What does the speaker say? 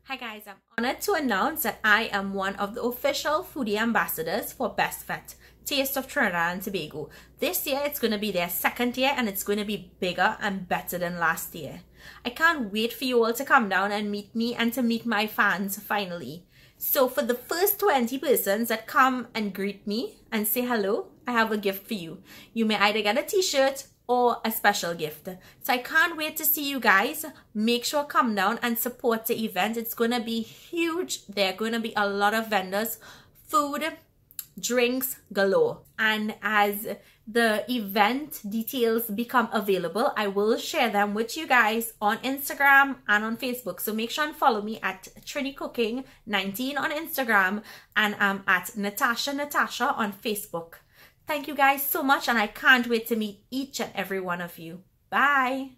Hi guys, I'm honored to announce that I am one of the official foodie ambassadors for BessFest, Taste of Trinidad and Tobago. This year it's going to be their second year and it's going to be bigger and better than last year. I can't wait for you all to come down and meet me and to meet my fans finally. So for the first 20 persons that come and greet me and say hello, I have a gift for you. You may either get a t-shirt or a special gift. So I can't wait to see you guys. Make sure come down and support the event. It's gonna be huge. There are gonna be a lot of vendors, food, drinks galore. And as the event details become available, I will share them with you guys on Instagram and on Facebook. So make sure and follow me at Trini Cooking 19 on Instagram, and I'm at Natasha on Facebook. Thank you guys so much, and I can't wait to meet each and every one of you. Bye.